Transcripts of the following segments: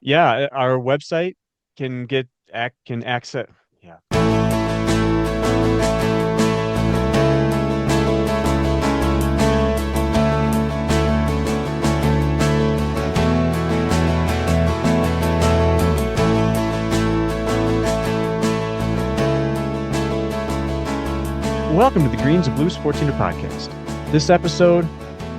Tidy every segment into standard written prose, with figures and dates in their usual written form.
Yeah, our website can access. Yeah. Welcome to the Greens and Blues Sports Center podcast. This episode,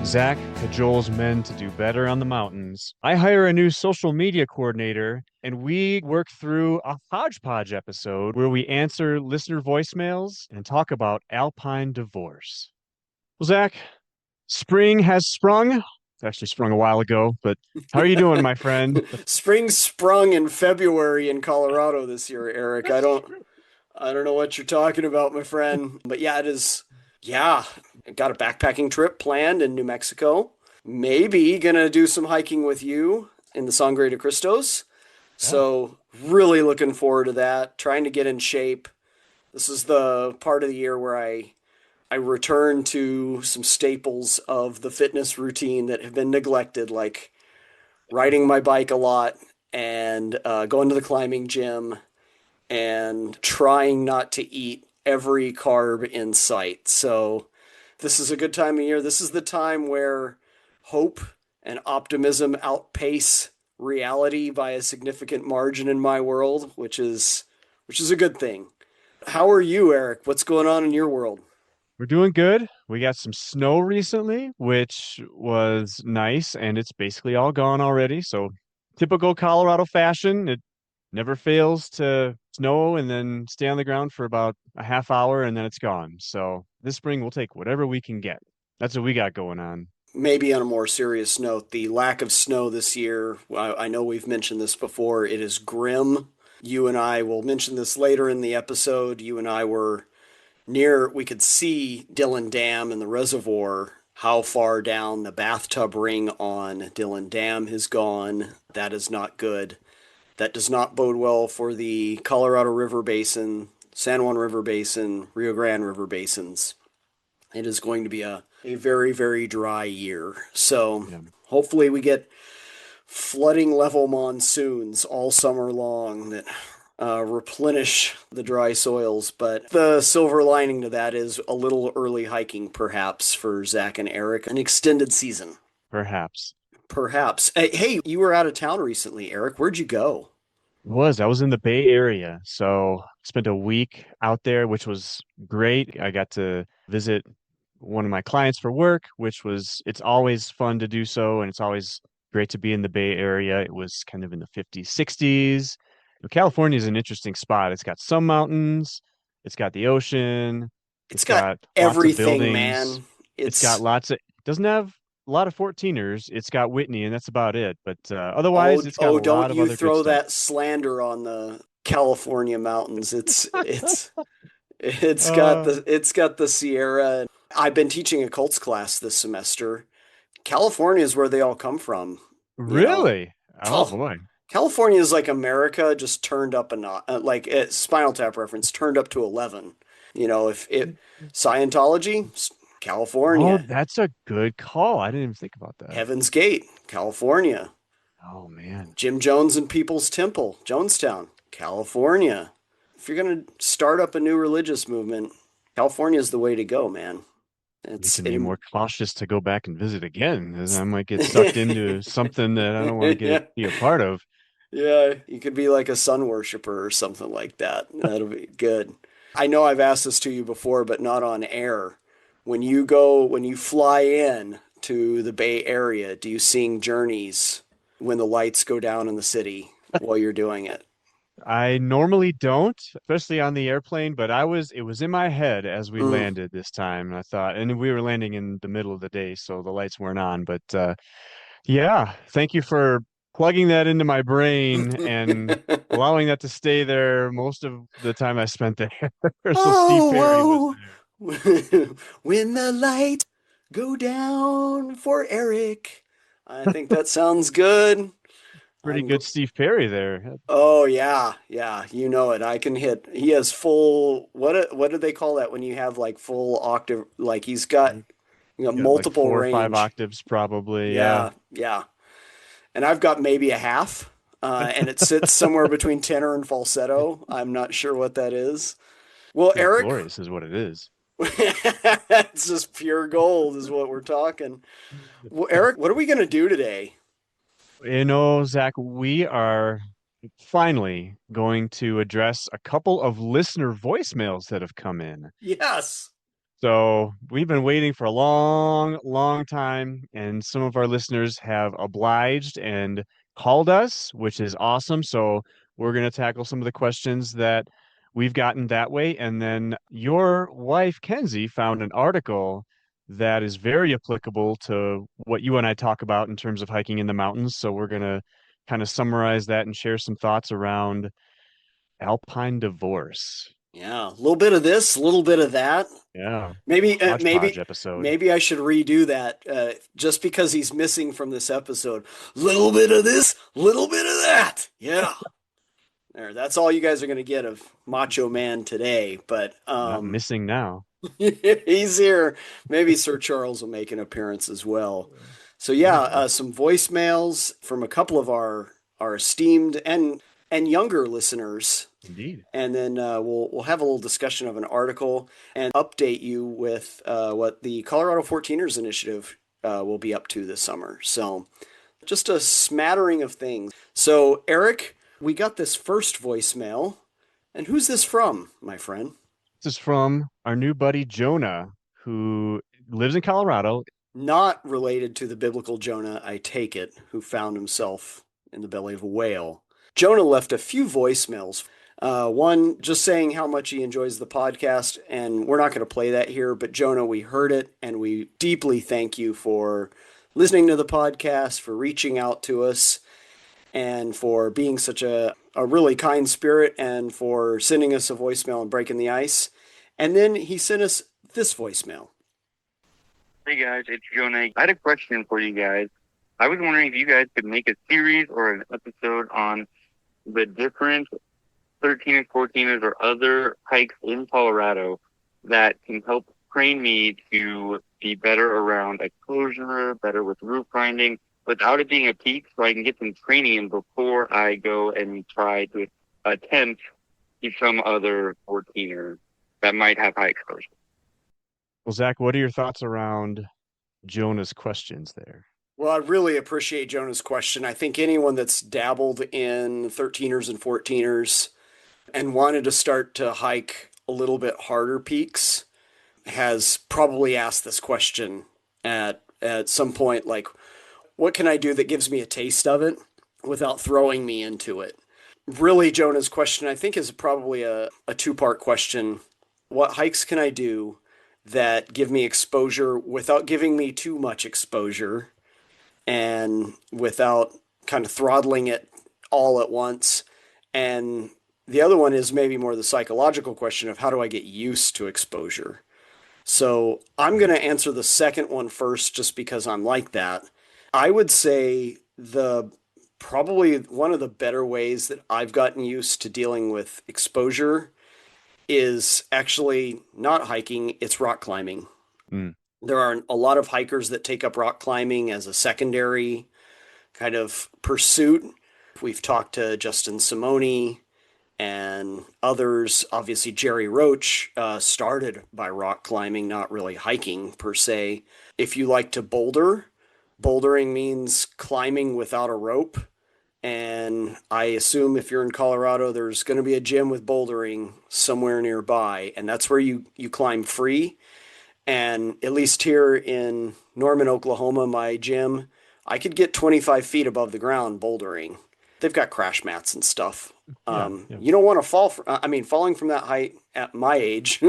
Zach cajoles men to do better on the mountains. I hire a new social media coordinator, and we work through a hodgepodge episode where we answer listener voicemails and talk about alpine divorce. Well, Zach, spring has sprung. It's actually sprung a while ago, but how are you doing, my friend? Spring sprung in February in Colorado this year, Eric. I That's don't true. I don't know what you're talking about, my friend. But yeah, it is. Yeah, I got a backpacking trip planned in New Mexico. Maybe gonna do some hiking with you in the Sangre de Cristos. Yeah. So really looking forward to that. Trying to get in shape. This is the part of the year where I return to some staples of the fitness routine that have been neglected, like riding my bike a lot and going to the climbing gym and trying not to eat every carb in sight. So this is a good time of year. This is the time where hope and optimism outpace reality by a significant margin in my world, which is a good thing. How are you, Eric? What's going on in your world? We're doing good. We got some snow recently, which was nice, and it's basically all gone already. So, typical Colorado fashion, it never fails to snow and then stay on the ground for about a half hour and then it's gone. So, this spring we'll take whatever we can get. That's what we got going on. Maybe on a more serious note, the lack of snow this year, I know we've mentioned this before, it is grim. You and I will mention this later in the episode. You and I were we could see Dillon Dam and the reservoir, how far down the bathtub ring on Dillon Dam has gone. That is not good. That does not bode well for the Colorado River Basin, San Juan River Basin, Rio Grande River Basins. It is going to be a very, very dry year. So Yeah. hopefully we get flooding level monsoons all summer long that replenish the dry soils. But the silver lining to that is a little early hiking, perhaps, for Zach and Eric, an extended season. Perhaps. Perhaps. Hey, you were out of town recently, Eric. Where'd you go? I was in the Bay Area. So, spent a week out there, which was great. I got to visit one of my clients for work, it's always fun to do so. And it's always great to be in the Bay Area. It was kind of in the 50s, 60s. California is an interesting spot. It's got some mountains, it's got the ocean, It's it's got got lots of everything, buildings. man. It's got It's doesn't have a lot of 14ers. It's got Whitney, and that's about it. But oh otherwise, it's got a oh, don't lot of you other good throw stuff. that slander on the California mountains. Uh, It's got the Sierra. I've been teaching a Colts class this semester. California is where they all come from, you know. really? Oh Oh, boy. California is like America just turned up a notch, like Spinal Tap reference turned up to 11. If it Scientology, Oh, California, that's a good call. I didn't even think about that. Heaven's Gate, California, Oh man. Jim Jones and People's Temple, Jonestown, California. If you're going to start up a new religious movement, California is the way to go, man. It's Making me it, more cautious to go back and visit again, as I might get sucked into something that I don't want to yeah, be a part of. yeah. You could be like a sun worshiper or something like that. That'll be good. I know I've asked this to you before, but not on air. When you fly in to the Bay Area, do you sing journeys when the lights go down in the city while you're doing it? I normally don't, especially on the airplane, but it was in my head as we Mm. landed this time. And I thought, and we were landing in the middle of the day, so the lights weren't on. But yeah, thank you for plugging that into my brain and allowing that to stay there most of the time I spent there. So Steve Perry was Oh, there. whoa. When the lights go down for Eric. I think that sounds good. Pretty I'm good Steve Perry there. Oh yeah, yeah, you know it. I can hit. He has full. What do they call that when you have like full octave? Like he's got Got like multiple 4 or 5 range. octaves probably. Yeah. Yeah, yeah. And I've got maybe a half. and it sits somewhere between tenor and falsetto. I'm not sure what that is. Well, It's Eric, glorious, is what it is. it's just pure gold, is what we're talking. Well, Eric, what are we going to do today? Zach, we are finally going to address a couple of listener voicemails that have come in. Yes. So we've been waiting for a long, long time, and some of our listeners have obliged and called us, which is awesome. So we're going to tackle some of the questions that we've gotten that way. And then your wife, Kenzie, found an article that is very applicable to what you and I talk about in terms of hiking in the mountains. So we're going to kind of summarize that and share some thoughts around alpine divorce. Yeah, a little bit of this, a little bit of that. Yeah, Maybe, hodgepodge episode. maybe I should redo that. Just because he's missing from this episode, little bit of this, little bit of that. Yeah, there. That's all you guys are going to get of Macho Man today. But Not missing now. he's here. Maybe Sir Charles will make an appearance as well. So yeah, Maybe. some voicemails from a couple of our esteemed and younger listeners, Indeed. and then we'll have a little discussion of an article and update you with what the Colorado 14ers initiative will be up to this summer. So just a smattering of things. So Eric, we got this first voicemail, and who's this from, my friend? This is from our new buddy Jonah, who lives in Colorado. Not related to the biblical Jonah, I take it, who found himself in the belly of a whale. Jonah left a few voicemails. One just saying how much he enjoys the podcast, and we're not going to play that here, but Jonah, we heard it, and we deeply thank you for listening to the podcast, for reaching out to us, and for being such a really kind spirit, and for sending us a voicemail and breaking the ice. And then he sent us this voicemail. Hey guys, it's Jonah. I had a question for you guys. I was wondering if you guys could make a series or an episode on the different 13ers, 14ers, or other hikes in Colorado that can help train me to be better around exposure, better with route finding, without it being a peak, so I can get some training in before I go and try to attempt some other 14er that might have high exposure. Well, Zach, what are your thoughts around Jonah's questions there? Well, I really appreciate Jonah's question. I think anyone that's dabbled in 13ers and 14ers and wanted to start to hike a little bit harder peaks has probably asked this question at some point, like, what can I do that gives me a taste of it without throwing me into it? Really, Jonah's question, I think, is probably a two-part question. What hikes can I do that give me exposure without giving me too much exposure and without kind of throttling it all at once? And the other one is maybe more the psychological question of how do I get used to exposure? So I'm going to answer the second one first just because I'm like that. I would say probably one of the better ways that I've gotten used to dealing with exposure is actually not hiking, it's rock climbing. Mm. There are a lot of hikers that take up rock climbing as a secondary kind of pursuit. We've talked to Justin Simoni and others. Obviously, Jerry Roach started by rock climbing, not really hiking per se. If you like to boulder, bouldering means climbing without a rope. And I assume if you're in Colorado, there's going to be a gym with bouldering somewhere nearby. And that's where you climb free. And at least here in Norman, Oklahoma, my gym, I could get 25 feet above the ground bouldering. They've got crash mats and stuff. Yeah, yeah. You don't want to fall. Falling from that height at my age,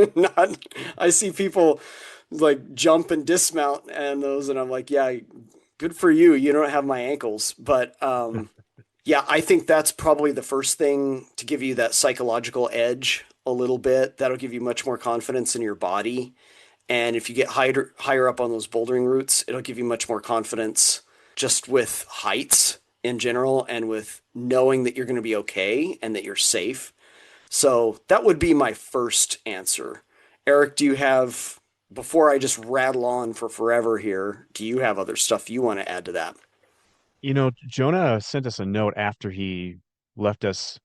I see people like jump and dismount and those, and I'm like, yeah, good for you. You don't have my ankles. But yeah, I think that's probably the first thing to give you that psychological edge a little bit. That'll give you much more confidence in your body. And if you get higher up on those bouldering routes, it'll give you much more confidence just with heights in general and with knowing that you're going to be okay and that you're safe. So that would be my first answer. Eric, do you have, before I just rattle on for forever here, do you have other stuff you want to add to that? Jonah sent us a note after he left us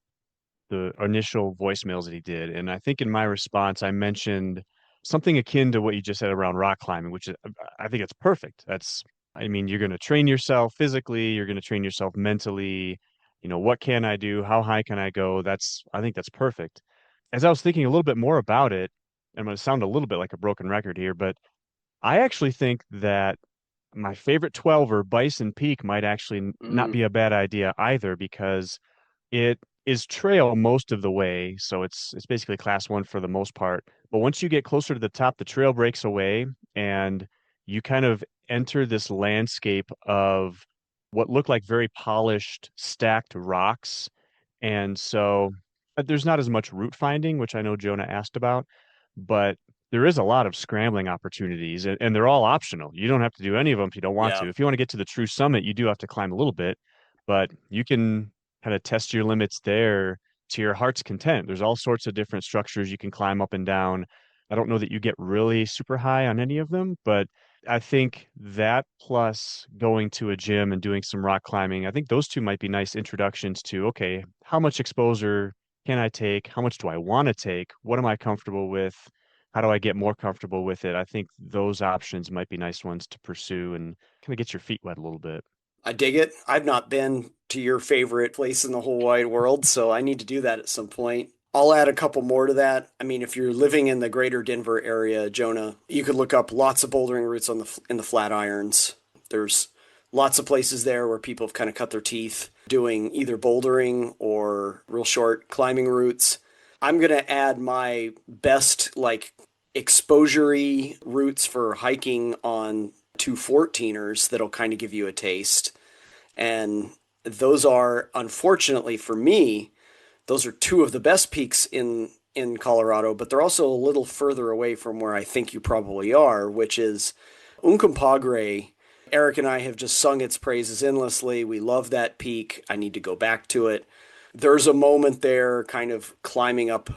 the initial voicemails that he did. And I think in my response, I mentioned something akin to what you just said around rock climbing, which is, I think it's perfect. I mean, you're going to train yourself physically, you're going to train yourself mentally. What can I do? How high can I go? I think that's perfect. As I was thinking a little bit more about it, I'm going to sound a little bit like a broken record here, but I actually think that my favorite 12er, Bison Peak, might actually not Mm, be a bad idea either because it is trail most of the way, so it's basically class one for the most part. But once you get closer to the top, the trail breaks away and you kind of enter this landscape of what look like very polished, stacked rocks. And so there's not as much route finding, which I know Jonah asked about, but there is a lot of scrambling opportunities and they're all optional. You don't have to do any of them if you don't want yeah. to. If you want to get to the true summit, you do have to climb a little bit, but you can kind of test your limits there to your heart's content. There's all sorts of different structures you can climb up and down. I don't know that you get really super high on any of them, but I think that plus going to a gym and doing some rock climbing, I think those two might be nice introductions to, okay, how much exposure can I take? How much do I want to take? What am I comfortable with? How do I get more comfortable with it? I think those options might be nice ones to pursue and kind of get your feet wet a little bit. I dig it. I've not been to your favorite place in the whole wide world, so I need to do that at some point. I'll add a couple more to that. I mean, if you're living in the greater Denver area, Jonah, you could look up lots of bouldering routes in the Flatirons. There's lots of places there where people have kind of cut their teeth doing either bouldering or real short climbing routes. I'm going to add my best like exposure routes for hiking on 214ers that'll kind of give you a taste. And those are, unfortunately for me, those are two of the best peaks in Colorado, but they're also a little further away from where I think you probably are, which is Uncompahgre. Eric and I have just sung its praises endlessly. We love that peak. I need to go back to it. There's a moment there, kind of climbing up,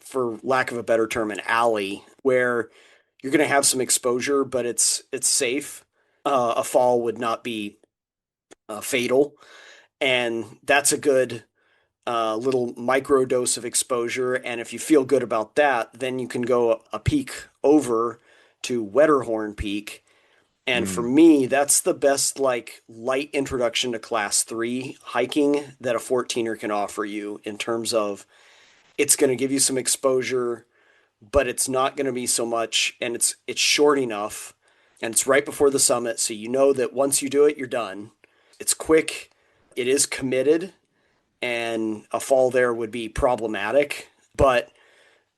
for lack of a better term, an alley where you're going to have some exposure, but it's safe. A fall would not be fatal, and that's a good little micro dose of exposure. And if you feel good about that, then you can go a peak over to Wetterhorn Peak. And for Mm, me, that's the best like light introduction to class 3 hiking that a 14er can offer you in terms of it's going to give you some exposure, but it's not going to be so much, and it's short enough, and it's right before the summit, so you know that once you do it, you're done. It's quick, it is committed, and a fall there would be problematic, but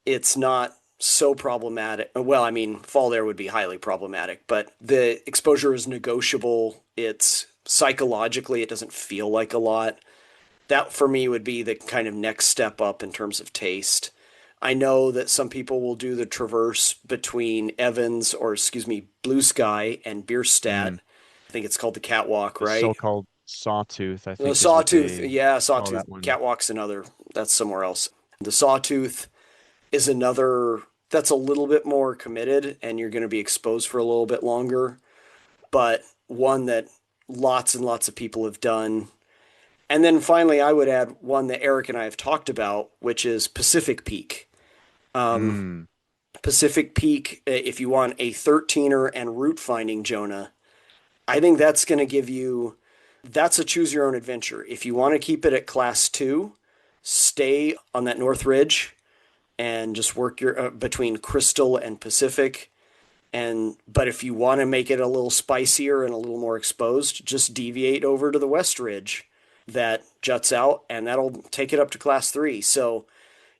it's not so problematic. Well, I mean, fall there would be highly problematic, but the exposure is negotiable. It's psychologically, it doesn't feel like a lot. That for me would be the kind of next step up in terms of taste. I know that some people will do the traverse between Evans, or excuse me, Blue Sky and Bierstadt. mm. I think it's called the catwalk, The right? so-called sawtooth, I The think is what Sawtooth, they yeah, call Sawtooth that one. catwalk's another. That's somewhere else. The Sawtooth is another that's a little bit more committed, and you're going to be exposed for a little bit longer, but one that lots and lots of people have done. And then finally, I would add one that Eric and I have talked about, which is Pacific Peak. Um, Mm, Pacific Peak, if you want a 13er and route finding, Jonah, I think that's going to give you, that's a choose your own adventure. If you want to keep it at class 2, stay on that North Ridge and just work your between Crystal and Pacific. And but if you want to make it a little spicier and a little more exposed, just deviate over to the West Ridge that juts out, and that'll take it up to class 3. So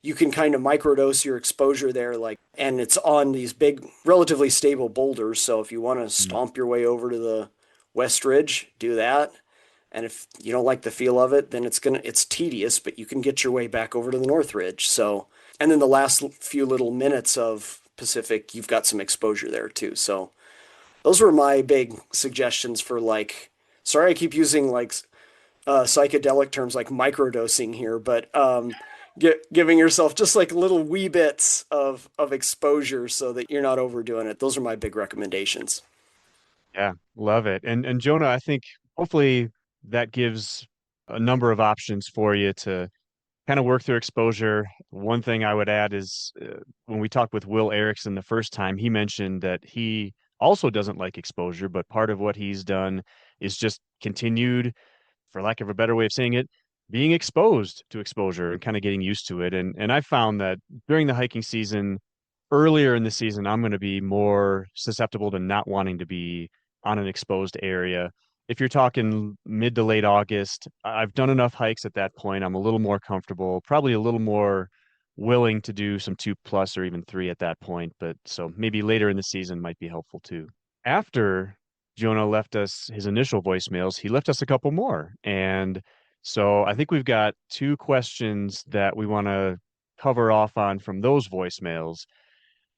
you can kind of microdose your exposure there, like, and it's on these big, relatively stable boulders. So if you want to mm. stomp your way over to the West Ridge, do that. And if you don't like the feel of it, then it's tedious, but you can get your way back over to the North Ridge. So, and then the last few little minutes of Pacific, you've got some exposure there too. So those were my big suggestions for like. Sorry, I keep using like psychedelic terms like microdosing here, but giving yourself just like little wee bits of exposure so that you're not overdoing it. Those are my big recommendations. Yeah, love it. And Jonah, I think hopefully that gives a number of options for you to kind of work through exposure. One thing I would add is when we talked with Will Erickson the first time, he mentioned that he also doesn't like exposure, but part of what he's done is just continued, for lack of a better way of saying it, being exposed to exposure and kind of getting used to it. And I found that during the hiking season, earlier in the season, I'm going to be more susceptible to not wanting to be on an exposed area. If you're talking mid to late August, I've done enough hikes at that point. I'm a little more comfortable, probably a little more willing to do some 2+ or even 3 at that point. But so maybe later in the season might be helpful too. After Jonah left us his initial voicemails, he left us a couple more. And so I think we've got 2 questions that we want to cover off on from those voicemails.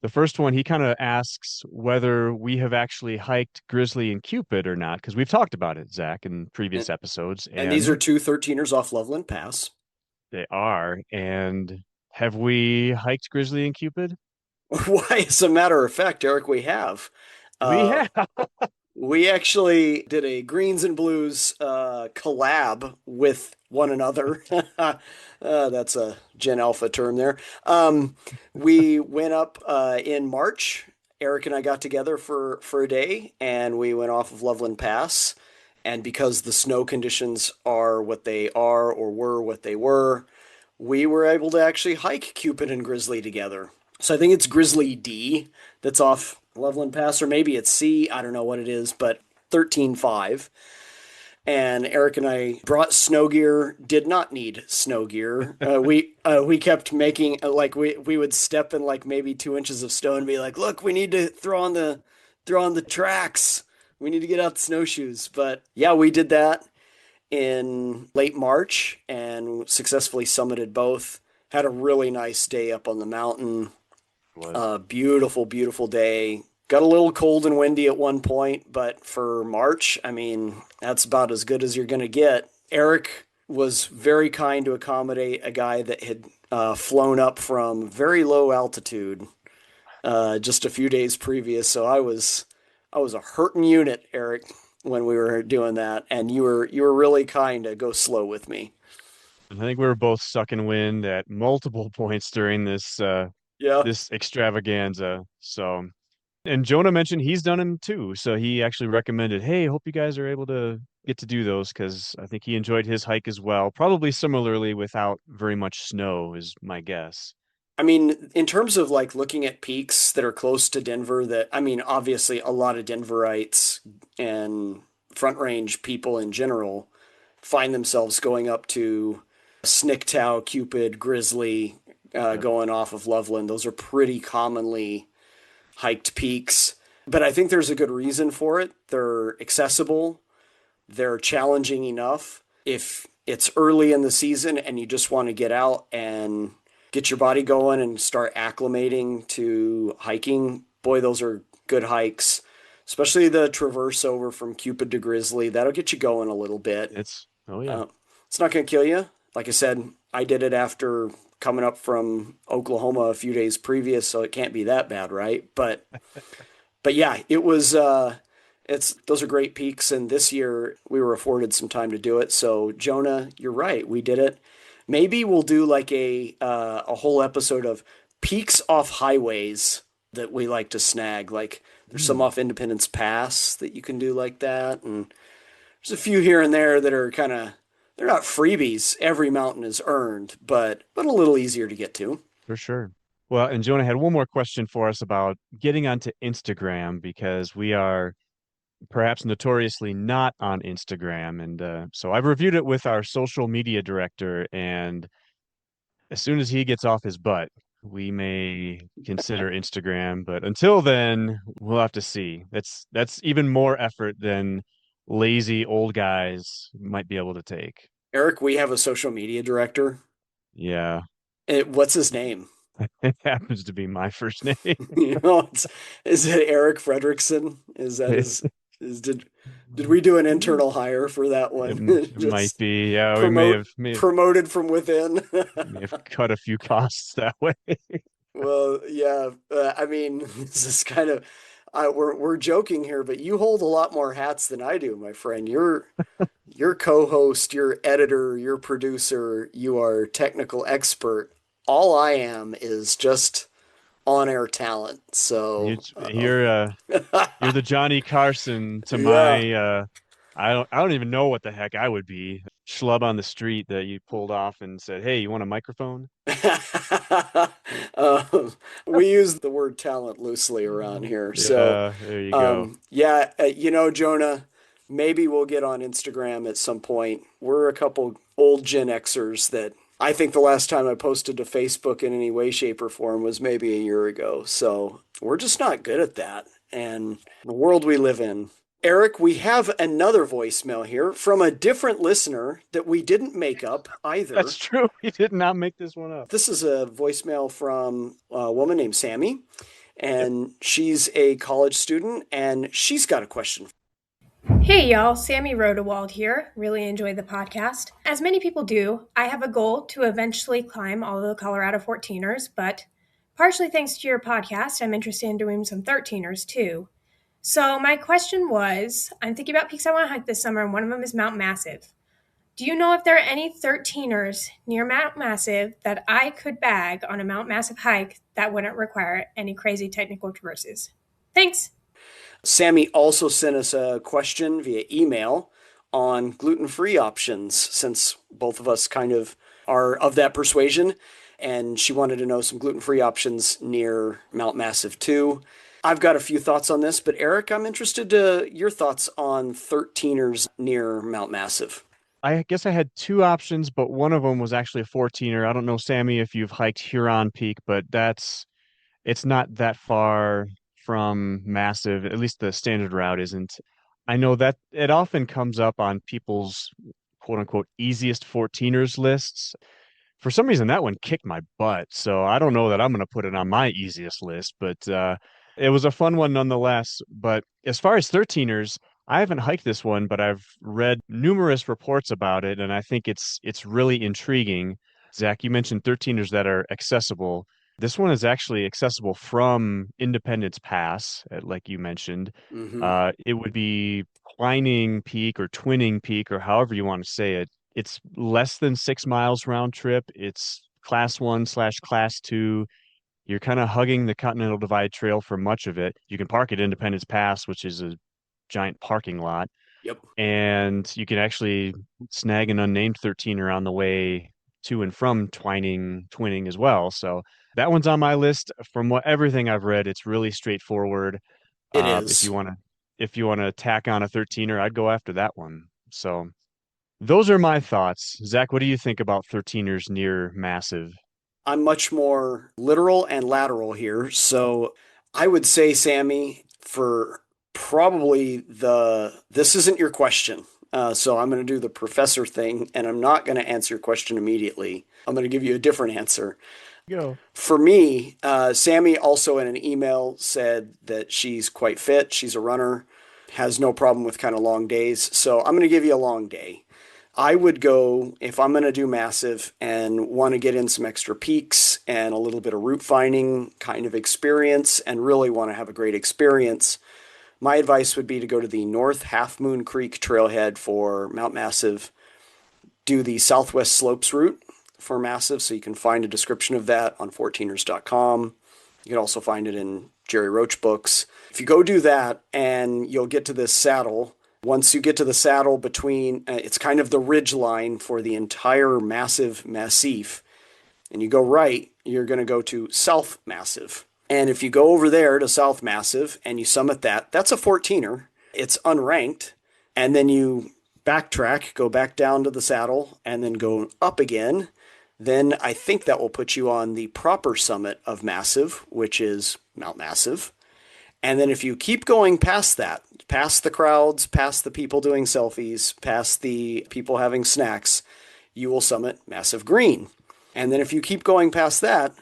The first one, he kind of asks whether we have actually hiked Grizzly and Cupid or not, because we've talked about it, Zach, in previous And, episodes, and these are and two 13ers off Loveland Pass. they are. And have we hiked Grizzly and Cupid? Why, as a matter of fact, Eric, we have. We Uh, have. we actually did a Greens and Blues collab with one another. That's a Gen Alpha term there. We went up in March. Eric and I got together for a day, and we went off of Loveland Pass. And because the snow conditions are what they are, or were what they were, we were able to actually hike Cupid and Grizzly together. So I think it's Grizzly D that's off Loveland Pass, or maybe it's C. I don't know what it is, but 13.5. And Eric and I brought snow gear. Did not need snow gear. We kept making like we would step in like maybe 2 inches of snow and be like, look, we need to throw on the tracks. We need to get out the snowshoes. But yeah, we did that in late March and successfully summited both. Had a really nice day up on the mountain. Was. Beautiful, beautiful day. Got a little cold and windy at one point, but for March, I mean, that's about as good as you're going to get. Eric was very kind to accommodate a guy that had flown up from very low altitude just a few days previous. So I was a hurting unit, Eric, when we were doing that, and you were really kind to go slow with me. I think we were both sucking wind at multiple points during Yeah. this extravaganza. So, and Jonah mentioned he's done them too. So he actually recommended, hey, hope you guys are able to get to do those because I think he enjoyed his hike as well. Probably similarly without very much snow, is my guess. I mean, in terms of like looking at peaks that are close to Denver, that I mean, obviously a lot of Denverites and Front Range people in general find themselves going up to Snicktow, Cupid, Grizzly, Yep. going off of Loveland. Those are pretty commonly hiked peaks, but I think there's a good reason for it. They're accessible, they're challenging enough. If it's early in the season and you just want to get out and get your body going and start acclimating to hiking, boy, those are good hikes. Especially the traverse over from Cupid to Grizzly. That'll get you going a little bit. Oh yeah, Uh, it's not going to kill you. Like I said, I did it after coming up from Oklahoma a few days previous, so it can't be that bad, right? But yeah, it was it's those are great peaks, and this year we were afforded some time to do it. So Jonah, you're right, we did it. Maybe we'll do like a whole episode of peaks off highways that we like to snag. Like there's some Hmm, off Independence Pass that you can do like that, and there's a few here and there that are kind of they're not freebies. Every mountain is earned, but a little easier to get to. for sure. Well, and Jonah had one more question for us about getting onto Instagram because we are perhaps notoriously not on Instagram. And so I've reviewed it with our social media director, and as soon as he gets off his butt, we may consider Instagram. But until then, we'll have to see. That's even more effort than lazy old guys might be able to take. Eric, we have a social media director. Yeah, What's his name? it happens to be my first name. You know, is it Eric Fredrickson? Is that It, his? Did we do an internal hire for that one? it might Just be. Yeah, we promote promoted from within. may have cut a few costs that way. Well, yeah. I mean, this is kind of. we're joking here, but you hold a lot more hats than I do, my friend. You're co-host, you're editor, you're producer, you are technical expert. All I am is just on-air talent. You, So, you're the Johnny Carson to yeah. my I don't even know what the heck I would be. Schlub on the street that you pulled off and said, "Hey, you want a microphone?" um, we use the word talent loosely around here. So, Yeah, there you go. yeah, Jonah, maybe we'll get on Instagram at some point. We're a couple old Gen Xers that I think the last time I posted to Facebook in any way, shape, or form was maybe a year ago. So we're just not good at that. And the world we live in. Eric, we have another voicemail here from a different listener that we didn't make up That's either. true. We did not make this one up. This is a voicemail from a woman named Sammy, Yep. and she's a college student, and she's got a question. Hey y'all, Sammy Rodewald here. Really enjoy the podcast. As many people do, I have a goal to eventually climb all the Colorado 14ers, but partially thanks to your podcast, I'm interested in doing some 13ers too. So my question was, I'm thinking about peaks I want to hike this summer, and one of them is Mount Massive. Do you know if there are any 13ers near Mount Massive that I could bag on a Mount Massive hike that wouldn't require any crazy technical traverses? Thanks! Sammy also sent us a question via email on gluten-free options, since both of us kind of are of that persuasion, and she wanted to know some gluten-free options near Mount Massive too. I've got a few thoughts on this, but Eric, I'm interested to your thoughts on 13ers near Mount Massive. I guess I had two options, but one of them was actually a 14er. I don't know, Sammy, if you've hiked Huron Peak, but it's not that far from Massive. At least the standard route isn't. I know that it often comes up on people's quote unquote easiest 14ers lists. For some reason, that one kicked my butt. So I don't know that I'm going to put it on my easiest list, but it was a fun one nonetheless. But as far as 13ers, I haven't hiked this one, but I've read numerous reports about it, and I think it's really intriguing. Zach, you mentioned 13ers that are accessible. This one is actually accessible from Independence Pass, like you mentioned. Mm-hmm. It would be Twining Peak or Twinning Peak or however you want to say it. It's less than 6 miles round trip. It's class one slash class two. You're kind of hugging the Continental Divide Trail for much of it. You can park at Independence Pass, which is a giant parking lot, Yep. and you can actually snag an unnamed 13 around the way to and from Twinning as well. So that one's on my list. From what everything I've read, it's really straightforward. It If is. you want to tack on a 13er, I'd go after that one. So those are my thoughts. Zach, what do you think about 13ers near Massive? I'm much more literal and lateral here. So I would say, Sammy, for probably this isn't your question. So I'm going to do the professor thing, and I'm not going to answer your question immediately. I'm going to give you a different answer. Go. For me, Sammy also in an email said that she's quite fit. She's a runner, has no problem with kind of long days. So I'm going to give you a long day. I would go, if I'm going to do massive and want to get in some extra peaks and a little bit of route finding kind of experience and really want to have a great experience, my advice would be to go to the North Half Moon Creek trailhead for Mount Massive, do the Southwest Slopes route for Massive, so you can find a description of that on 14ers.com. You can also find it in Jerry Roach books. If you go do that and you'll get to this saddle, once you get to the saddle between, it's kind of the ridge line for the entire Massif, and you go right, you're going to go to South Massive. And if you go over there to South Massive and you summit that, that's a 14er. It's unranked. And then you backtrack, go back down to the saddle, and then go up again. Then I think that will put you on the proper summit of Massive, which is Mount Massive. And then if you keep going past that, past the crowds, past the people doing selfies, past the people having snacks, you will summit Massive Green. And then if you keep going past that,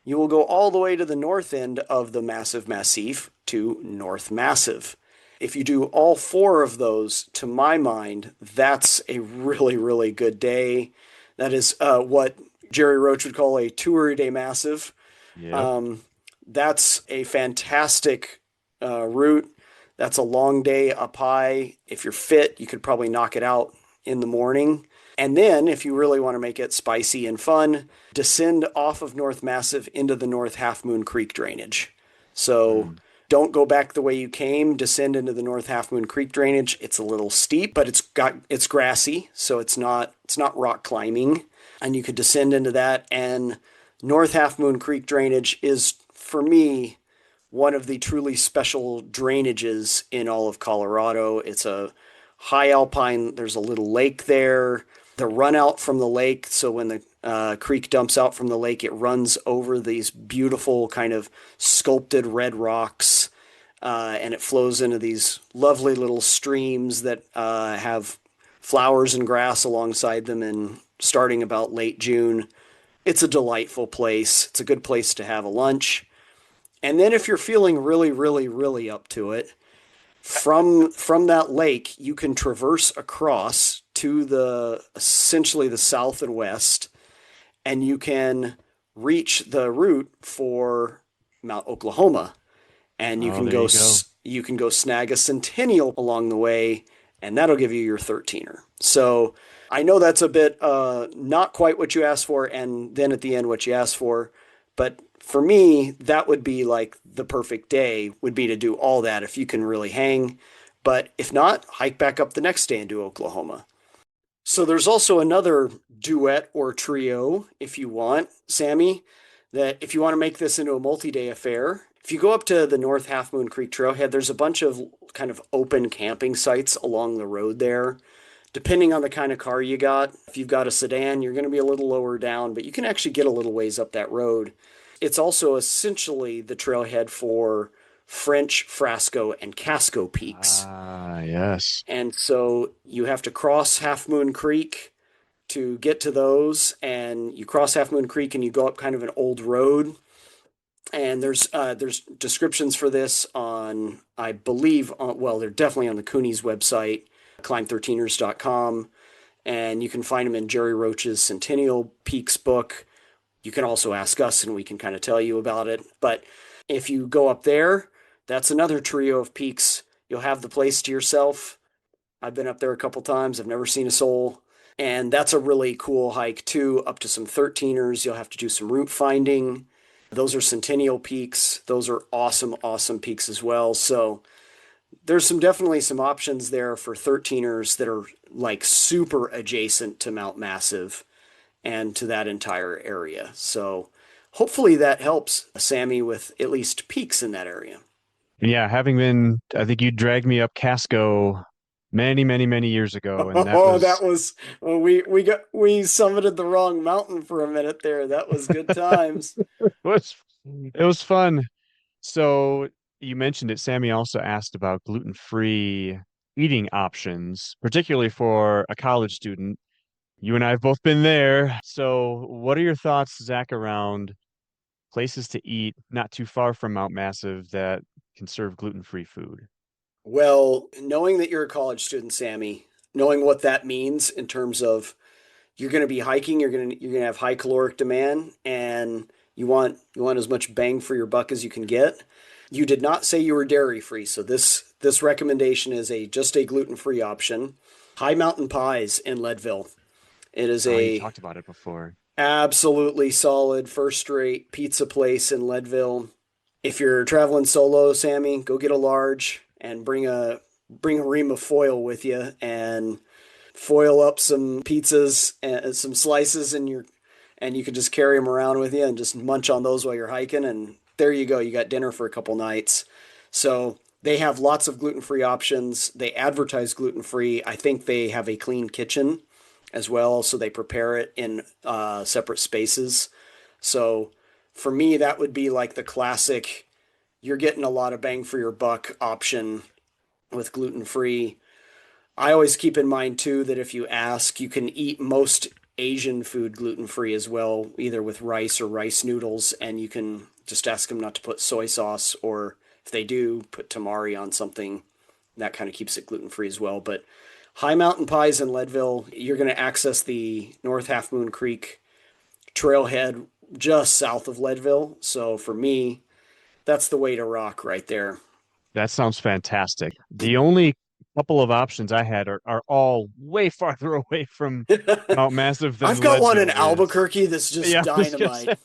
you will go all the way to the north end of the Massive Massif to North Massive. If you do all four of those, to my mind, that's a really, really good day. That is what Jerry Roach would call a tour day massive. Yep. That's a fantastic route. That's a long day up high. If you're fit, you could probably knock it out in the morning. And then, if you really want to make it spicy and fun, descend off of North Massive into the North Half Moon Creek drainage. So Mm. don't go back the way you came. Descend into the North Half Moon Creek drainage. It's a little steep, but it's grassy, so it's not rock climbing. And you could descend into that. And North Half Moon Creek drainage is, for me, one of the truly special drainages in all of Colorado. It's a high alpine. There's a little lake there. The run out from the lake, so when the creek dumps out from the lake, it runs over these beautiful kind of sculpted red rocks, and it flows into these lovely little streams that have flowers and grass alongside them. And starting about late June, it's a delightful place. It's a good place to have a lunch. And then if you're feeling really, really, really up to it, from that lake, you can traverse across to the essentially the south and west, and you can reach the route for Mount Oklahoma, and Oh, there you go. you can go snag a centennial along the way, and that'll give you your 13er. So I know that's a bit not quite what you asked for, and then at the end what you asked for, but for me that would be like the perfect day would be to do all that if you can really hang. But if not, hike back up the next day and do Oklahoma. So there's also another duet or trio, if you want, Sammy, that if you want to make this into a multi-day affair, if you go up to the North Half Moon Creek Trailhead, there's a bunch of kind of open camping sites along the road there. Depending on the kind of car you got, if you've got a sedan, you're going to be a little lower down, but you can actually get a little ways up that road. It's also essentially the trailhead for French, Frasco, and Casco peaks. Ah, yes. And so you have to cross Half Moon Creek to get to those, and you cross Half Moon Creek and you go up kind of an old road. And there's descriptions for this on, I believe, well, they're definitely on the Cooney's website, climb13ers.com, and you can find them in Jerry Roach's Centennial Peaks book. You can also ask us and we can kind of tell you about it. But if you go up there, that's another trio of peaks. You'll have the place to yourself. I've been up there a couple times. I've never seen a soul. And that's a really cool hike too, up to some 13ers. You'll have to do some route finding. Those are Centennial peaks. Those are awesome, awesome peaks as well. So there's definitely some options there for 13ers that are like super adjacent to Mount Massive and to that entire area. So hopefully that helps, Sammy, with at least peaks in that area. Yeah, having been, I think you dragged me up Casco many, many, many years ago, and that Oh, that was was well, we summited the wrong mountain for a minute there. That was good times. was it was fun. So you mentioned it. Sammy also asked about gluten-free eating options, particularly for a college student. You and I have both been there. So what are your thoughts, Zach, around places to eat not too far from Mount Massive that can serve gluten-free food? Well, knowing that you're a college student, Sammy, knowing what that means in terms of you're going to be hiking, you're going to have high caloric demand, and you want as much bang for your buck as you can get. You did not say you were dairy free, so this recommendation is just a gluten free option. High Mountain Pies in Leadville. It is Oh, you a talked about it before. absolutely solid first rate pizza place in Leadville. If you're traveling solo, Sammy, go get a large and bring a ream of foil with you and foil up some pizzas and some slices and you can just carry them around with you and just munch on those while you're hiking, and there you go, you got dinner for a couple nights. So they have lots of gluten-free options. They advertise gluten-free. I think they have a clean kitchen as well, so they prepare it in separate spaces. So for me, that would be like the classic, you're getting a lot of bang for your buck option with gluten-free. I always keep in mind too that if you ask, you can eat most Asian food gluten-free as well, either with rice or rice noodles, and you can just ask them not to put soy sauce, or if they do, put tamari on something. That kind of keeps it gluten-free as well. But High Mountain Pies in Leadville, you're going to access the North Half Moon Creek trailhead just south of Leadville. So for me, that's the way to rock right there. That sounds fantastic. The only couple of options I had are all way farther away from Mount Massive than I've got one in Leadville is. Albuquerque that's just Yeah, I was gonna say, dynamite.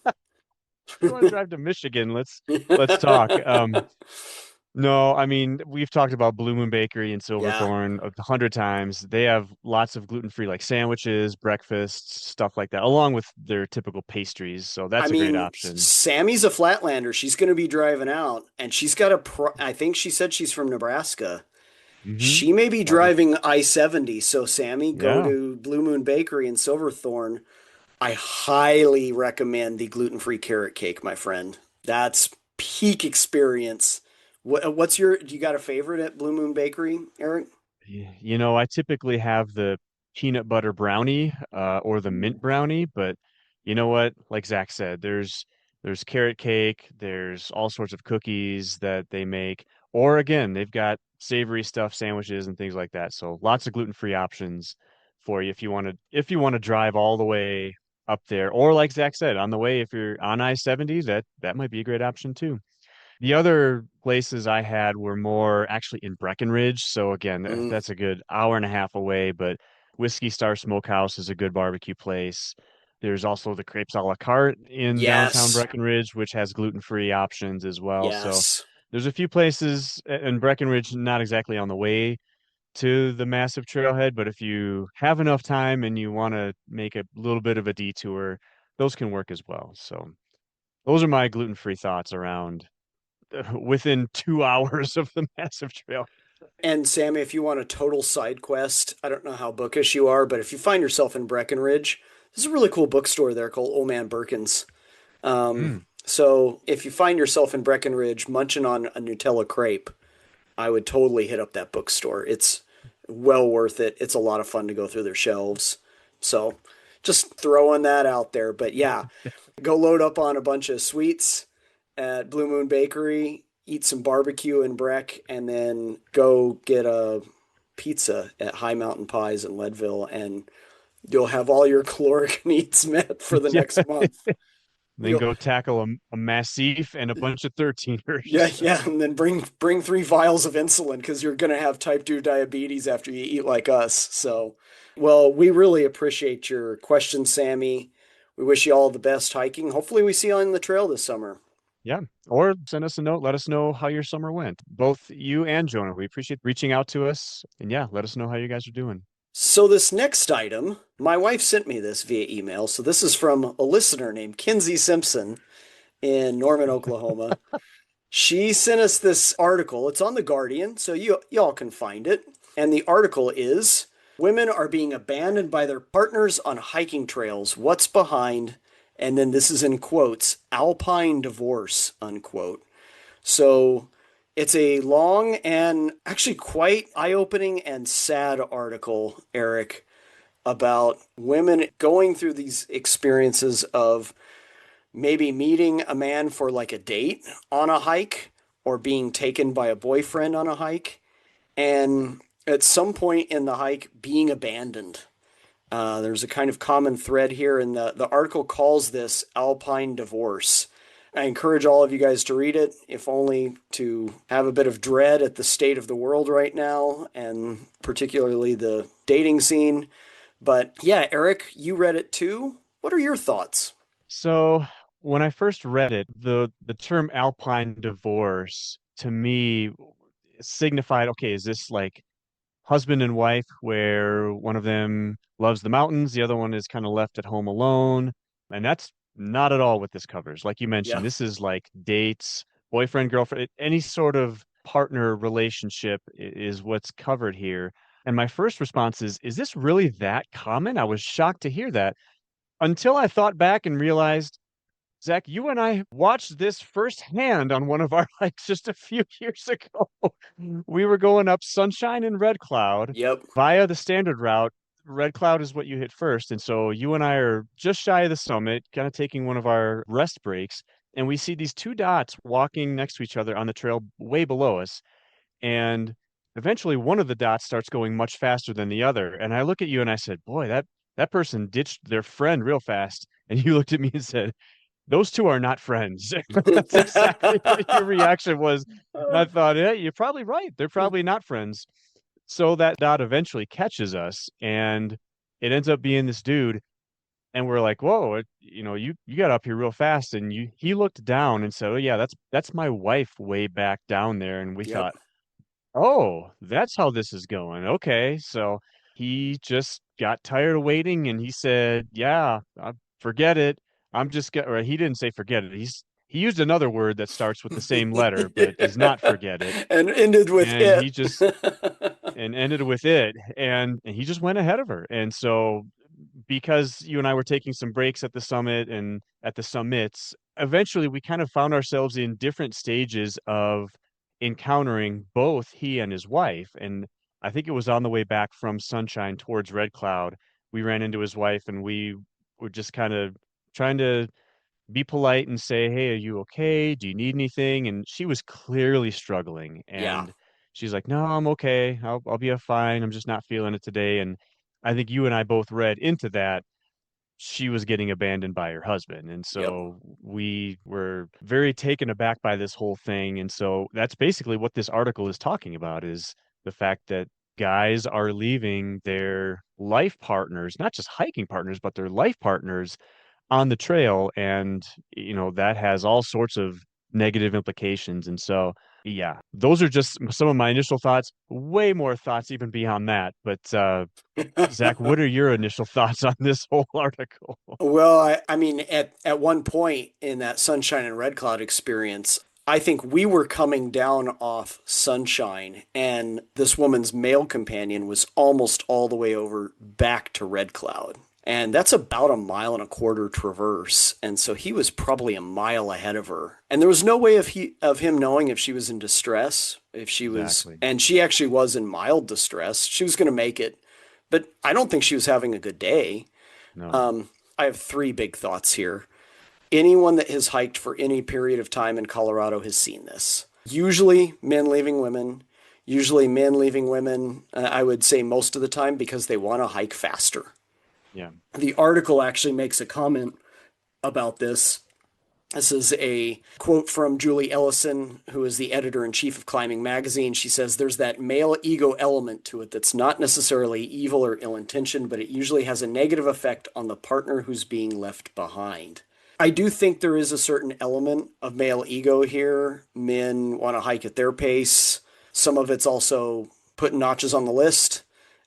you want to drive to Michigan? Let's talk. No, I mean, we've talked about Blue Moon Bakery in Yeah. Silverthorne 100 times. They have lots of gluten-free like sandwiches, breakfasts, stuff like that, along with their typical pastries. So I that's a great mean, option. Sammy's a Flatlander. She's going to be driving out, and she's got I think she said she's from Nebraska. Hmm. She may be Barbecue. driving I-70. So, Sammy, go Yeah. to Blue Moon Bakery in Silverthorne. I highly recommend the gluten-free carrot cake, my friend. That's peak experience. What's do you got a favorite at Blue Moon Bakery, Eric? I typically have the peanut butter brownie or the mint brownie, but you know what? Like Zach said, there's carrot cake, there's all sorts of cookies that they make, or again, they've got savory stuff, sandwiches and things like that. So lots of gluten-free options for you if you want to drive all the way up there, or like Zach said, on the way if you're on I-70, that might be a great option too. The other places I had were more actually in Breckenridge. So again, Mm, that's a good hour and a half away, but Whiskey Star Smokehouse is a good barbecue place. There's also the Crepes a la carte in downtown yes. Breckenridge, which has gluten-free options as well. So Yes. there's a few places in Breckenridge, not exactly on the way to the massive trailhead, but if you have enough time and you want to make a little bit of a detour, those can work as well. So those are my gluten-free thoughts around within 2 hours of the massive trail. And Sammy, if you want a total side quest, I don't know how bookish you are, but if you find yourself in Breckenridge, there's a really cool bookstore there called Old Man Birkin's. Mm. So if you find yourself in Breckenridge munching on a Nutella crepe, I would totally hit up that bookstore. It's well worth it. It's a lot of fun to go through their shelves. So just throwing that out there. But yeah, go load up on a bunch of sweets at Blue Moon Bakery, eat some barbecue in Breck, and then go get a pizza at High Mountain Pies in Leadville, and you'll have all your caloric needs met for the Yeah. next month. Then You'll go tackle a Massif and a bunch of Yeah, 13ers. yeah, and then bring 3 vials of insulin because you're gonna have type 2 diabetes after you eat like us. So, well, we really appreciate your question, Sammy. We wish you all the best hiking. Hopefully, we see you on the trail this summer. Yeah. Or send us a note. Let us know how your summer went. Both you and Jonah. We appreciate reaching out to us. And yeah, let us know how you guys are doing. So, this next item, my wife sent me this via email. So, this is from a listener named Kinsey Simpson in Norman, Oklahoma. She sent us this article. It's on The Guardian, so y'all can find it. And the article is Women are being abandoned by their partners on hiking trails. What's behind? And then this is in quotes, alpine divorce, unquote. So it's a long and actually quite eye-opening and sad article, Eric, about women going through these experiences of maybe meeting a man for like a date on a hike or being taken by a boyfriend on a hike, and at some point in the hike being abandoned. There's a kind of common thread here, and the article calls this alpine divorce. I encourage all of you guys to read it, if only to have a bit of dread at the state of the world right now, and particularly the dating scene. But yeah, Eric, you read it too. What are your thoughts? So when I first read it, the term alpine divorce to me signified, okay, is this like husband and wife where one of them loves the mountains, the other one is kind of left at home alone? And that's not at all what this covers. Like you Yeah. mentioned, this is like dates, boyfriend, girlfriend, any sort of partner relationship is what's covered here. And my first response is this really that common? I was shocked to hear that until I thought back and realized, Zach, you and I watched this firsthand on one of our hikes just a few years ago. We were going up Sunshine and Red Cloud Yep. via the standard route. Red Cloud is what you hit first. And so you and I are just shy of the summit, kind of taking one of our rest breaks. And we see these two dots walking next to each other on the trail way below us. And eventually one of the dots starts going much faster than the other. And I look at you and I said, boy, that person ditched their friend real fast. And you looked at me and said, those two are not friends. That's exactly what your reaction was. And I thought, yeah, you're probably right. They're probably not friends. So that dot eventually catches us, and it ends up being this dude. And we're like, whoa, you got up here real fast. And he looked down and said, oh yeah, that's my wife way back down there. And we Yep. thought, oh, that's how this is going. Okay. So he just got tired of waiting and he said, yeah, forget it. I'm just get or he didn't say forget it. He used another word that starts with the same letter, but is not forget it. And ended with And it. he just and ended with it. And he just went ahead of her. And so because you and I were taking some breaks at the summit and at the summits, eventually we kind of found ourselves in different stages of encountering both he and his wife. And I think it was on the way back from Sunshine towards Red Cloud. We ran into his wife and we were just kind of trying to be polite and say, hey, are you okay? Do you need anything? And she was clearly struggling. Yeah. And she's like, no, I'm okay. I'll be fine. I'm just not feeling it today. And I think you and I both read into that she was getting abandoned by her husband. And Yep. so we were very taken aback by this whole thing. And so that's basically what this article is talking about is the fact that guys are leaving their life partners, not just hiking partners, but their life partners on the trail. And, that has all sorts of negative implications. And so, yeah, those are just some of my initial thoughts, way more thoughts even beyond that. But Zach, what are your initial thoughts on this whole article? Well, I mean, at one point in that Sunshine and Red Cloud experience, I think we were coming down off Sunshine, and this woman's male companion was almost all the way over back to Red Cloud. And that's about a mile and a quarter traverse. And so he was probably a mile ahead of her. And there was no way of him knowing if she was in distress, if she was, Exactly. and she actually was in mild distress. She was going to make it, but I don't think she was having a good day. No. I have three big thoughts here. Anyone that has hiked for any period of time in Colorado has seen this. Usually men leaving women, usually men leaving women, I would say most of the time because they want to hike faster. Yeah. The article actually makes a comment about this. This is a quote from Julie Ellison, who is the editor in chief of Climbing Magazine. She says, there's that male ego element to it that's not necessarily evil or ill intentioned, but it usually has a negative effect on the partner who's being left behind. I do think there is a certain element of male ego here. Men want to hike at their pace. Some of it's also putting notches on the list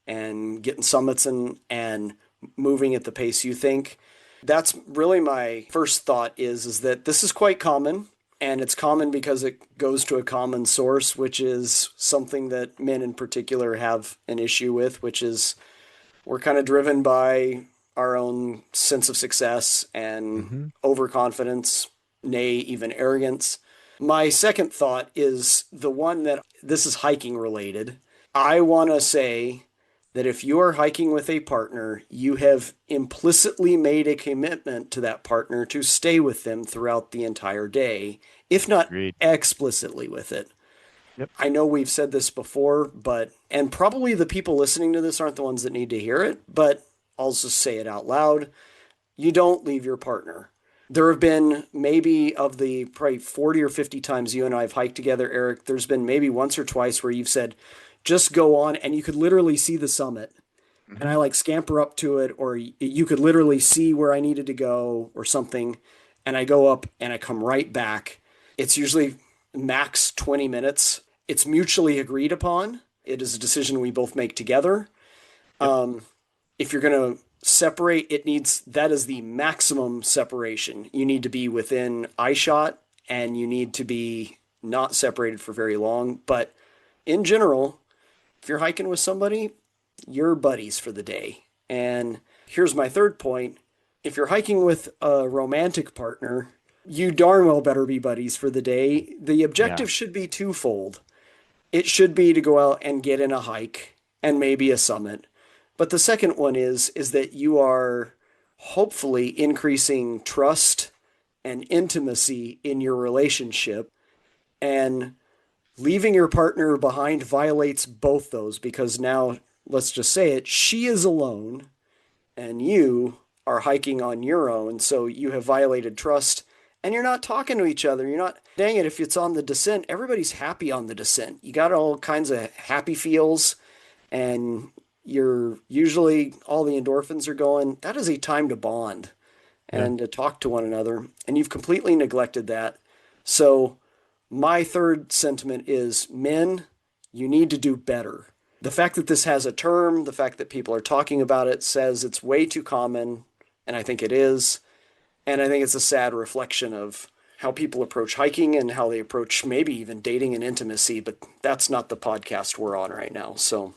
and getting summits and moving at the pace you think. That's really my first thought is that this is quite common, and it's common because it goes to a common source, which is something that men in particular have an issue with, which is we're kind of driven by our own sense of success and Hmm. overconfidence, nay, even arrogance. My second thought is the one that this is hiking related. I want to say that if you are hiking with a partner, you have implicitly made a commitment to that partner to stay with them throughout the entire day, if not Agreed. explicitly with it. Yep. I know we've said this before, and probably the people listening to this aren't the ones that need to hear it, but I'll just say it out loud. You don't leave your partner. There have been maybe of the probably 40 or 50 times you and I have hiked together, Eric, there's been maybe once or twice where you've said, just go on, and you could literally see the summit. And Hmm. I like scamper up to it, or you could literally see where I needed to go or something. And I go up and I come right back. It's usually max 20 minutes. It's mutually agreed upon. It is a decision we both make together. Yep. If you're going to separate, that is the maximum separation. You need to be within eye shot and you need to be not separated for very long. But in general, if you're hiking with somebody, you're buddies for the day. And here's my third point. If you're hiking with a romantic partner, you darn well better be buddies for the day. The Yeah. objective should be twofold. It should be to go out and get in a hike and maybe a summit. But the second one is that you are hopefully increasing trust and intimacy in your relationship, and leaving your partner behind violates both those because now, let's just say it, she is alone and you are hiking on your own. So you have violated trust and you're not talking to each other. You're not, dang it, if it's on the descent, everybody's happy on the descent. You got all kinds of happy feels, and you're usually all the endorphins are going. That is a time to bond Yeah. and to talk to one another, and you've completely neglected that. So, my third sentiment is men, you need to do better. The fact that this has a term, the fact that people are talking about it says it's way too common, and I think it is. And I think it's a sad reflection of how people approach hiking and how they approach maybe even dating and intimacy, but that's not the podcast we're on right now. So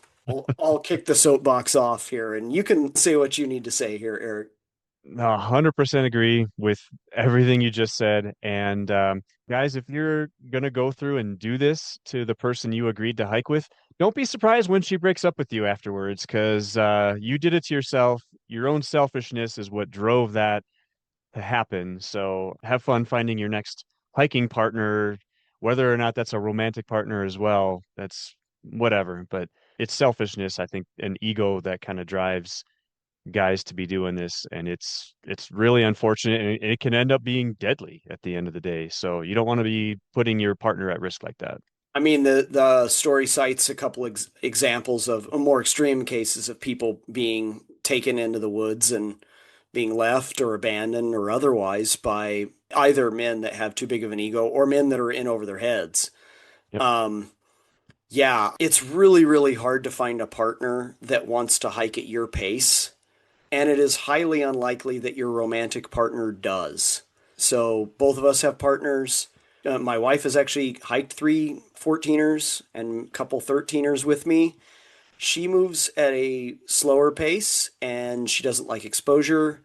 I'll kick the soapbox off here, and you can say what you need to say here, Eric. 100% agree with everything you just said. And guys, if you're gonna go through and do this to the person you agreed to hike with, don't be surprised when she breaks up with you afterwards, because you did it to yourself. Your own selfishness is what drove that to happen. So have fun finding your next hiking partner, whether or not that's a romantic partner as well. That's whatever, but it's selfishness, I think, and ego that kind of drives guys to be doing this, and it's really unfortunate, and it can end up being deadly at the end of the day. So you don't want to be putting your partner at risk like that. I mean, the story cites a couple examples of more extreme cases of people being taken into the woods and being left or abandoned or otherwise by either men that have too big of an ego or men that are in over their heads. Yep. Yeah, it's really, really hard to find a partner that wants to hike at your pace. And it is highly unlikely that your romantic partner does. So both of us have partners. My wife has actually hiked 3 14ers and a couple 13ers with me. She moves at a slower pace and she doesn't like exposure.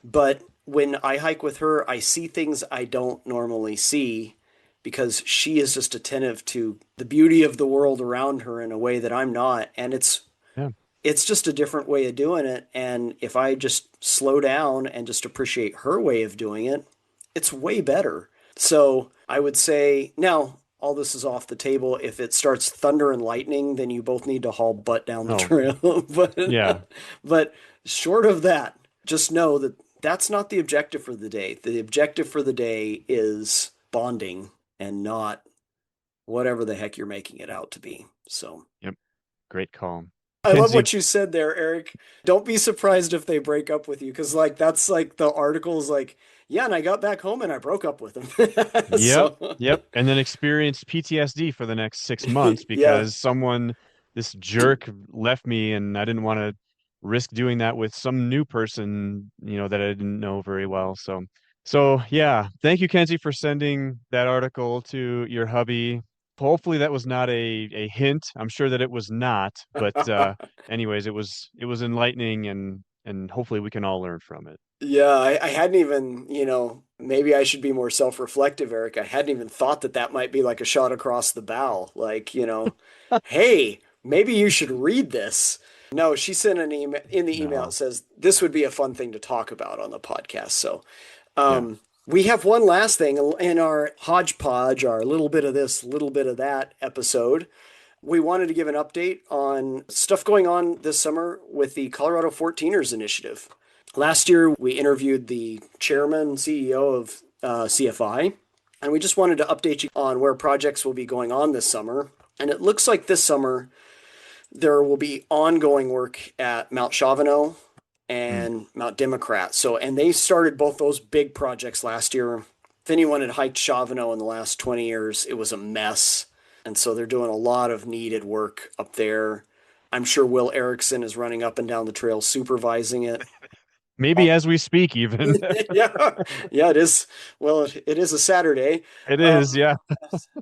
But when I hike with her, I see things I don't normally see because she is just attentive to the beauty of the world around her in a way that I'm not. And Yeah. it's just a different way of doing it. And if I just slow down and just appreciate her way of doing it, it's way better. So I would say now all this is off the table. If it starts thunder and lightning, then you both need to haul butt down the Oh, trail. yeah. But short of that, just know that that's not the objective for the day. The objective for the day is bonding and not whatever the heck you're making it out to be. So Yep. Great call. I love Kenzie, what you said there, Eric. Don't be surprised if they break up with you, because like that's like the article's like, yeah, and I got back home and I broke up with him. yep, So yep. And then experienced PTSD for the next 6 months yeah, because this jerk left me, and I didn't want to risk doing that with some new person, that I didn't know very well. So yeah, thank you, Kenzie, for sending that article to your hubby. Hopefully that was not a hint. I'm sure that it was not, but anyways, it was enlightening, and hopefully we can all learn from it. yeah. I hadn't even, maybe I should be more self-reflective, Eric. I hadn't even thought that that might be like a shot across the bow. Like, hey, maybe you should read this. No, she sent an email in the email. It No. says this would be a fun thing to talk about on the podcast. So, Yeah. we have one last thing in our hodgepodge, our little bit of this, little bit of that episode. We wanted to give an update on stuff going on this summer with the Colorado 14ers initiative. Last year, we interviewed the chairman, CEO of CFI, and we just wanted to update you on where projects will be going on this summer. And it looks like this summer there will be ongoing work at Mount Chavano Mm. and Mount Democrat. So, and they started both those big projects last year. If anyone had hiked Chavano in the last 20 years, it was a mess. And so they're doing a lot of needed work up there. I'm sure Will Erickson is running up and down the trail supervising it. Maybe as we speak, even. Yeah, yeah, it is. Well, it is a Saturday. It is, Um, yeah.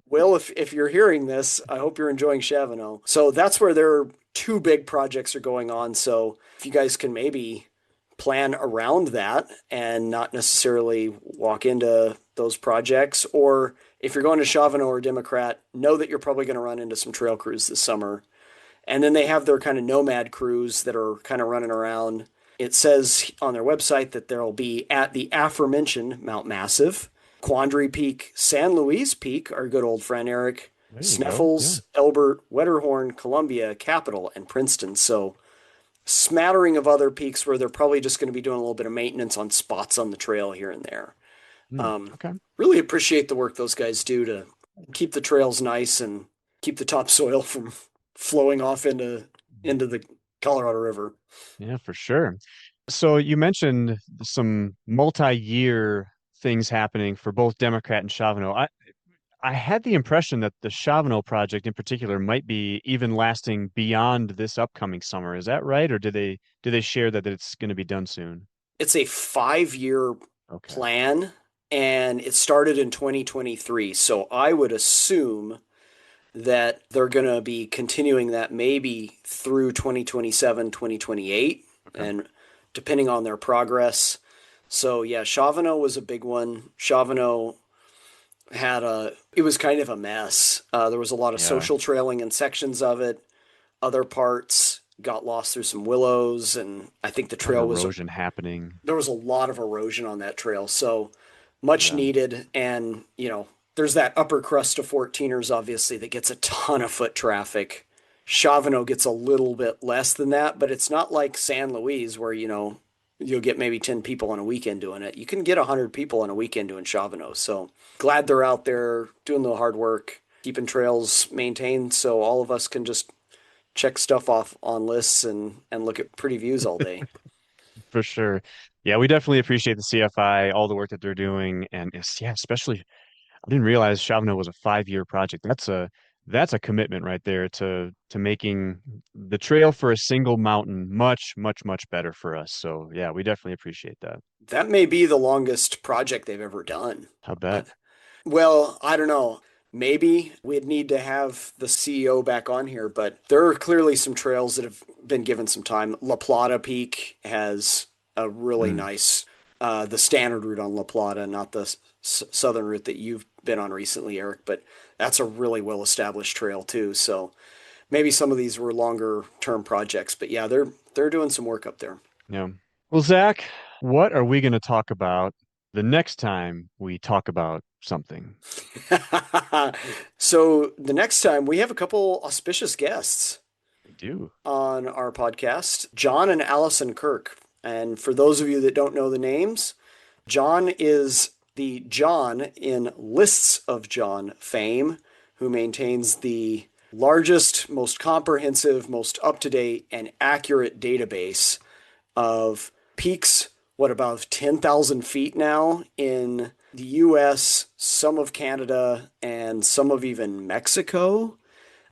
Will, if you're hearing this, I hope you're enjoying Chavano. So that's where their 2 big projects are going on. So if you guys can maybe plan around that and not necessarily walk into those projects, or if you're going to Chavano or Democrat, know that you're probably going to run into some trail crews this summer. And then they have their kind of nomad crews that are kind of running around. It says on their website that there'll be at the aforementioned Mount Massive, Quandary Peak, San Luis Peak, our good old friend Eric, There you go. Sneffels, Elbert, Wetterhorn, Columbia, Capitol, and Princeton. So smattering of other peaks where they're probably just going to be doing a little bit of maintenance on spots on the trail here and there. Okay. Really appreciate the work those guys do to keep the trails nice and keep the topsoil from flowing off into the Colorado River. Yeah, for sure. So you mentioned some multi-year things happening for both Democrat and Chauvinot. I had the impression that the Chauvinot project in particular might be even lasting beyond this upcoming summer. Is that right? Or do they share that it's going to be done soon? It's a 5-year Okay. plan and it started in 2023. So I would assume that they're going to be continuing that maybe through 2027, 2028, Okay. and depending on their progress. So yeah, Chavano was a big one. Chavano it was kind of a mess. There was a lot of Yeah. social trailing in sections of it. Other parts got lost through some willows, and I think the A lot of trail was erosion happening. there was a lot of erosion on that trail. So much Yeah. needed. And, there's that upper crust of 14ers, obviously, that gets a ton of foot traffic. Chavano gets a little bit less than that, but it's not like San Luis where, you'll get maybe 10 people on a weekend doing it. You can get 100 people on a weekend doing Chavano. So glad they're out there doing the hard work, keeping trails maintained so all of us can just check stuff off on lists and look at pretty views all day. For sure. Yeah, we definitely appreciate the CFI, all the work that they're doing, and yeah, especially I didn't realize Chavano was a 5-year project. That's a commitment right there to making the trail for a single mountain much, much, much better for us. So yeah, we definitely appreciate that. That may be the longest project they've ever done. I Uh, bet. well, I don't know. Maybe we'd need to have the CEO back on here, but there are clearly some trails that have been given some time. La Plata Peak has a really Mm, nice, the standard route on La Plata, not the southern route that you've been on recently, Eric, but that's a really well established trail too. So maybe some of these were longer term projects, but yeah, they're doing some work up there. yeah. Well, Zach, what are we going to talk about the next time we talk about something? So the next time we have a couple auspicious guests We do. on our podcast, John and Allison Kirk. And for those of you that don't know the names, John is the John in Lists of John fame, who maintains the largest, most comprehensive, most up to date, and accurate database of peaks, what, about 10,000 feet now in the US, some of Canada, and some of even Mexico.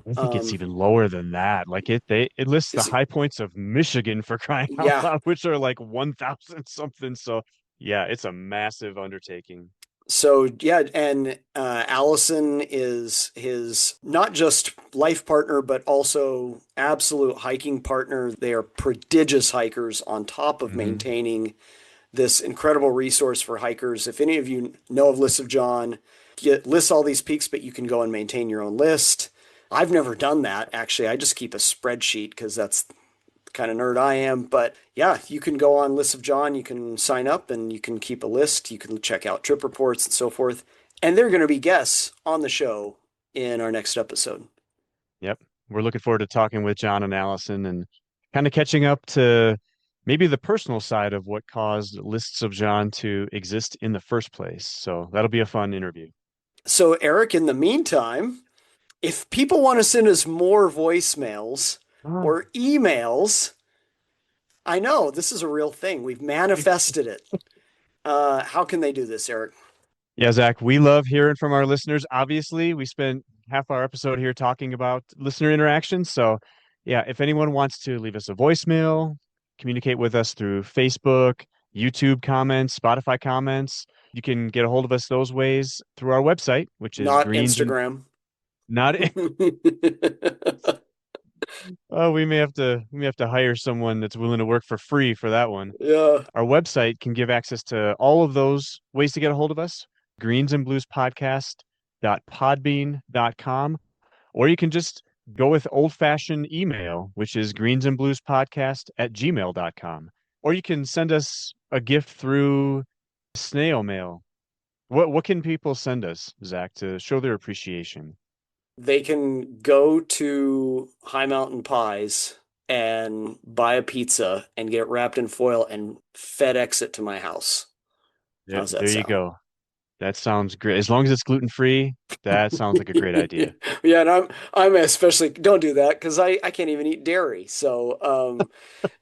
I think it's Um, even lower than that. Like it lists the is it? high points of Michigan for crying out Yeah. loud, which are like 1,000 something. So yeah, it's a massive undertaking. So yeah, and Allison is his not just life partner, but also absolute hiking partner. They are prodigious hikers on top of Hmm. maintaining this incredible resource for hikers. If any of you know of Lists of John, it lists all these peaks, but you can go and maintain your own list. I've never done that actually. I just keep a spreadsheet because that's the kind of nerd I am. But yeah, you can go on Lists of John, you can sign up and you can keep a list. You can check out trip reports and so forth. And they're going to be guests on the show in our next episode. Yep. We're looking forward to talking with John and Allison and kind of catching up to maybe the personal side of what caused Lists of John to exist in the first place. So that'll be a fun interview. So, Eric, in the meantime, if people want to send us more voicemails Ah. or emails, I know this is a real thing. We've manifested it. How can they do this, Eric? Yeah, Zach, we love hearing from our listeners. Obviously, we spent half our episode here talking about listener interactions. So, yeah, if anyone wants to leave us a voicemail, communicate with us through Facebook, YouTube comments, Spotify comments, you can get a hold of us those ways through our website, which is Not greens and Instagram. not. Oh, we may have to hire someone that's willing to work for free for that one. Yeah. Our website can give access to all of those ways to get a hold of us, greensandbluespodcast.podbean.com, or you can just go with old-fashioned email, which is greensandbluespodcast@gmail.com. Or you can send us a gift through snail mail. What can people send us, Zach, to show their appreciation? They can go to High Mountain Pies and buy a pizza and get it wrapped in foil and FedEx it to my house. There, How's that there you sound? go. That sounds great. As long as it's gluten free, that sounds like a great idea. Yeah, and I'm especially don't do that because I can't even eat dairy. So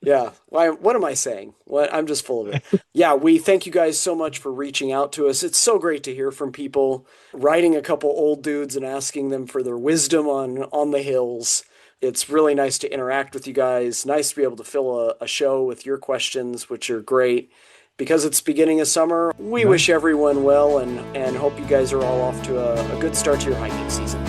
yeah, what am I saying? What I'm just full of it. Yeah, we thank you guys so much for reaching out to us. It's so great to hear from people, writing a couple old dudes and asking them for their wisdom on the hills. It's really nice to interact with you guys. Nice to be able to fill a show with your questions, which are great. Because it's beginning of summer, we wish everyone well and hope you guys are all off to a good start to your hiking season.